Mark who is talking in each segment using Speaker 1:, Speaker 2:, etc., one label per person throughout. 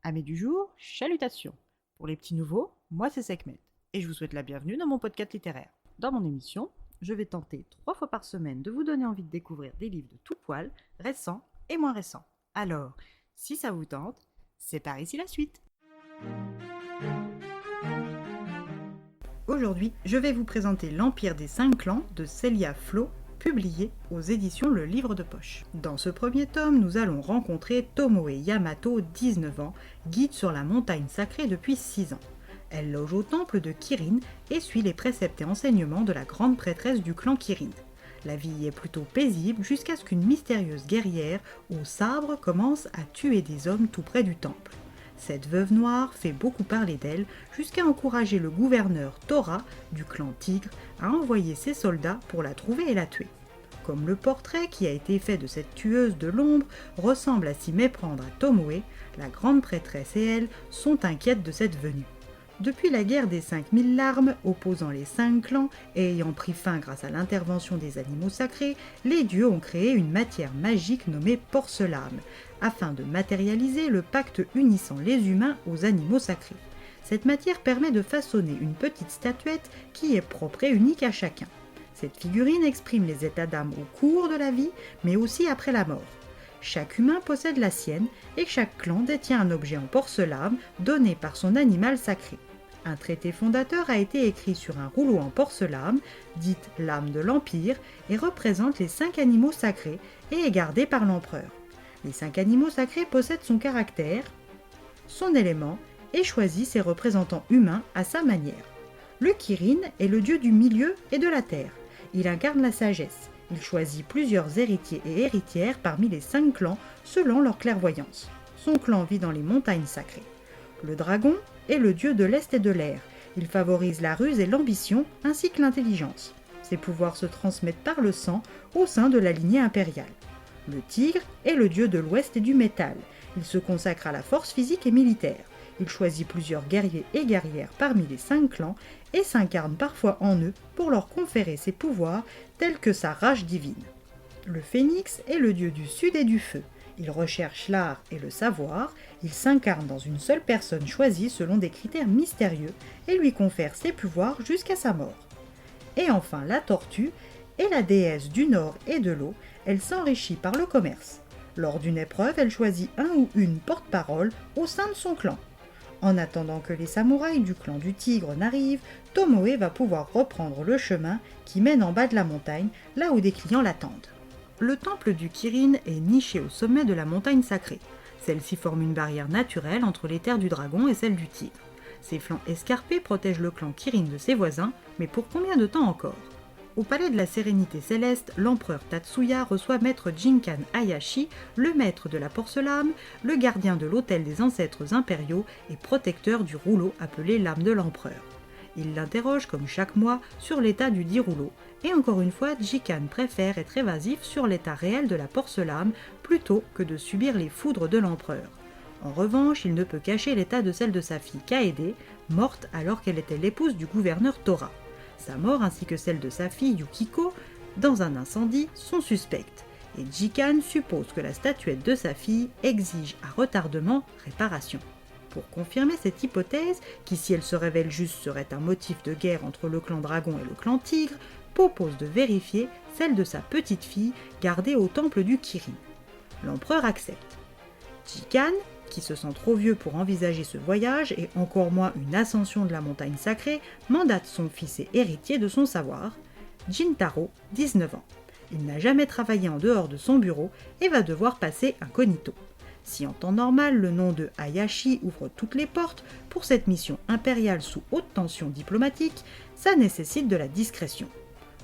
Speaker 1: Amis du jour, chalutations. Pour les petits nouveaux, moi c'est Sekhmet et je vous souhaite la bienvenue dans mon podcast littéraire. Dans mon émission, je vais tenter 3 fois par semaine de vous donner envie de découvrir des livres de tout poil, récents et moins récents. Alors, si ça vous tente, c'est par ici la suite. Aujourd'hui, je vais vous présenter L'Empire des 5 clans de Célia Flo, publié aux éditions Le Livre de Poche. Dans ce premier tome, nous allons rencontrer Tomoe Yamato, 19 ans, guide sur la montagne sacrée depuis 6 ans. Elle loge au temple de Kirin et suit les préceptes et enseignements de la grande prêtresse du clan Kirin. La vie y est plutôt paisible jusqu'à ce qu'une mystérieuse guerrière au sabre commence à tuer des hommes tout près du temple. Cette veuve noire fait beaucoup parler d'elle jusqu'à encourager le gouverneur Tora du clan Tigre à envoyer ses soldats pour la trouver et la tuer. Comme le portrait qui a été fait de cette tueuse de l'ombre ressemble à s'y méprendre à Tomoe, la grande prêtresse et elle sont inquiètes de cette venue. Depuis la guerre des 5000 larmes opposant les 5 clans et ayant pris fin grâce à l'intervention des animaux sacrés, les dieux ont créé une matière magique nommée porcelaine, afin de matérialiser le pacte unissant les humains aux animaux sacrés. Cette matière permet de façonner une petite statuette qui est propre et unique à chacun. Cette figurine exprime les états d'âme au cours de la vie, mais aussi après la mort. Chaque humain possède la sienne et chaque clan détient un objet en porcelaine donné par son animal sacré. Un traité fondateur a été écrit sur un rouleau en porcelaine, dite l'âme de l'Empire, et représente les 5 animaux sacrés et est gardé par l'empereur. Les 5 animaux sacrés possèdent son caractère, son élément et choisissent ses représentants humains à sa manière. Le Kirin est le dieu du milieu et de la terre. Il incarne la sagesse. Il choisit plusieurs héritiers et héritières parmi les 5 clans selon leur clairvoyance. Son clan vit dans les montagnes sacrées. Le dragon est le dieu de l'Est et de l'air. Il favorise la ruse et l'ambition ainsi que l'intelligence. Ses pouvoirs se transmettent par le sang au sein de la lignée impériale. Le tigre est le dieu de l'Ouest et du métal. Il se consacre à la force physique et militaire. Il choisit plusieurs guerriers et guerrières parmi les 5 clans et s'incarne parfois en eux pour leur conférer ses pouvoirs tels que sa rage divine. Le phénix est le dieu du sud et du feu. Il recherche l'art et le savoir, il s'incarne dans une seule personne choisie selon des critères mystérieux et lui confère ses pouvoirs jusqu'à sa mort. Et enfin la tortue est la déesse du nord et de l'eau, elle s'enrichit par le commerce. Lors d'une épreuve, elle choisit un ou une porte-parole au sein de son clan. En attendant que les samouraïs du clan du tigre n'arrivent, Tomoe va pouvoir reprendre le chemin qui mène en bas de la montagne, là où des clients l'attendent. Le temple du Kirin est niché au sommet de la montagne sacrée. Celle-ci forme une barrière naturelle entre les terres du dragon et celles du tigre. Ses flancs escarpés protègent le clan Kirin de ses voisins, mais pour combien de temps encore ? Au palais de la sérénité céleste, l'empereur Tatsuya reçoit maître Jinkan Hayashi, le maître de la porcelaine, le gardien de l'autel des ancêtres impériaux et protecteur du rouleau appelé l'âme de l'empereur. Il l'interroge comme chaque mois sur l'état du dit rouleau, et encore une fois, Jinkan préfère être évasif sur l'état réel de la porcelaine plutôt que de subir les foudres de l'empereur. En revanche, il ne peut cacher l'état de celle de sa fille Kaede, morte alors qu'elle était l'épouse du gouverneur Tora. Sa mort ainsi que celle de sa fille Yukiko, dans un incendie, sont suspectes, et Jinkan suppose que la statuette de sa fille exige à retardement réparation. Pour confirmer cette hypothèse, qui si elle se révèle juste serait un motif de guerre entre le clan dragon et le clan tigre, propose de vérifier celle de sa petite fille gardée au temple du Kirin. L'empereur accepte. Jinkan, qui se sent trop vieux pour envisager ce voyage et encore moins une ascension de la montagne sacrée, mandate son fils et héritier de son savoir, Jintaro, 19 ans. Il n'a jamais travaillé en dehors de son bureau et va devoir passer incognito. Si en temps normal le nom de Hayashi ouvre toutes les portes, pour cette mission impériale sous haute tension diplomatique, ça nécessite de la discrétion.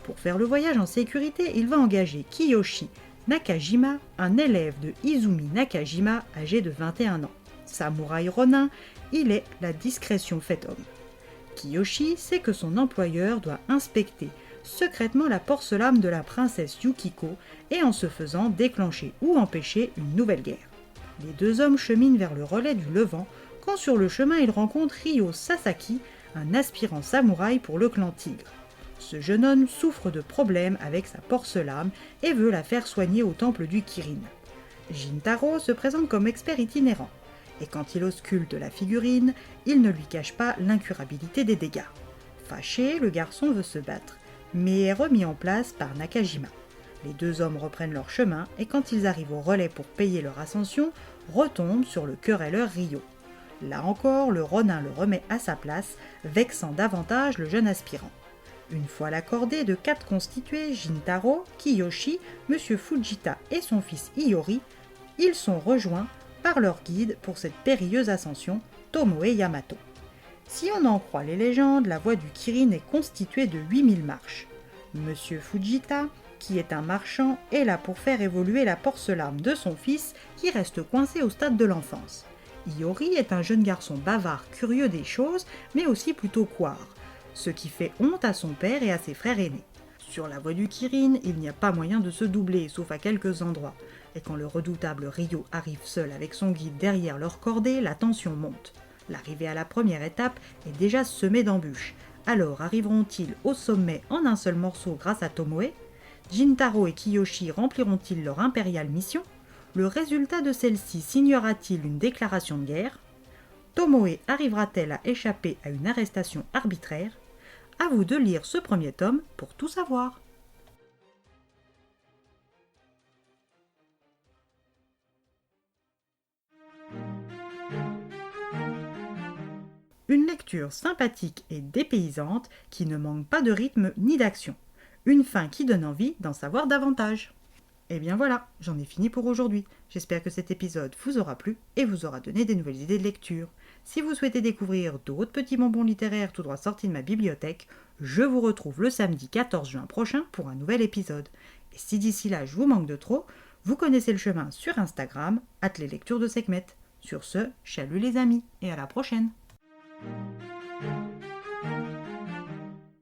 Speaker 1: Pour faire le voyage en sécurité, il va engager Kiyoshi Nakajima, un élève de Izumi Nakajima âgé de 21 ans. Samouraï ronin, il est la discrétion faite homme. Kiyoshi sait que son employeur doit inspecter secrètement la porcelaine de la princesse Yukiko et en ce faisant déclencher ou empêcher une nouvelle guerre. Les 2 hommes cheminent vers le relais du Levant quand sur le chemin ils rencontrent Ryo Sasaki, un aspirant samouraï pour le clan Tigre. Ce jeune homme souffre de problèmes avec sa porcelaine et veut la faire soigner au temple du Kirin. Jintaro se présente comme expert itinérant. et quand il ausculte la figurine, il ne lui cache pas l'incurabilité des dégâts. Fâché, le garçon veut se battre, mais est remis en place par Nakajima. Les deux hommes reprennent leur chemin et quand ils arrivent au relais pour payer leur ascension, retombent sur le querelleur Ryo. Là encore, le Ronin le remet à sa place, vexant davantage le jeune aspirant. Une fois la cordée de 4 constitués, Jintaro, Kiyoshi, Monsieur Fujita et son fils Iori, ils sont rejoints par leur guide pour cette périlleuse ascension, Tomoe Yamato. Si on en croit les légendes, la voie du Kirin est constituée de 8000 marches. Monsieur Fujita, qui est un marchand, est là pour faire évoluer la porcelaine de son fils qui reste coincé au stade de l'enfance. Iori est un jeune garçon bavard, curieux des choses, mais aussi plutôt couard, ce qui fait honte à son père et à ses frères aînés. Sur la voie du Kirin, il n'y a pas moyen de se doubler, sauf à quelques endroits, et quand le redoutable Ryo arrive seul avec son guide derrière leur cordée, la tension monte. L'arrivée à la première étape est déjà semée d'embûches. Alors arriveront-ils au sommet en un seul morceau grâce à Tomoe? Jintaro et Kiyoshi rempliront-ils leur impériale mission? Le résultat de celle-ci signera-t-il une déclaration de guerre? Tomoe arrivera-t-elle à échapper à une arrestation arbitraire? À vous de lire ce premier tome pour tout savoir. Une lecture sympathique et dépaysante qui ne manque pas de rythme ni d'action. Une fin qui donne envie d'en savoir davantage. Et bien voilà, j'en ai fini pour aujourd'hui. J'espère que cet épisode vous aura plu et vous aura donné des nouvelles idées de lecture. Si vous souhaitez découvrir d'autres petits bonbons littéraires tout droit sortis de ma bibliothèque, je vous retrouve le samedi 14 juin prochain pour un nouvel épisode. Et si d'ici là je vous manque de trop, vous connaissez le chemin sur Instagram, @leslecturesdesekhmet. Sur ce, chalut les amis et à la prochaine.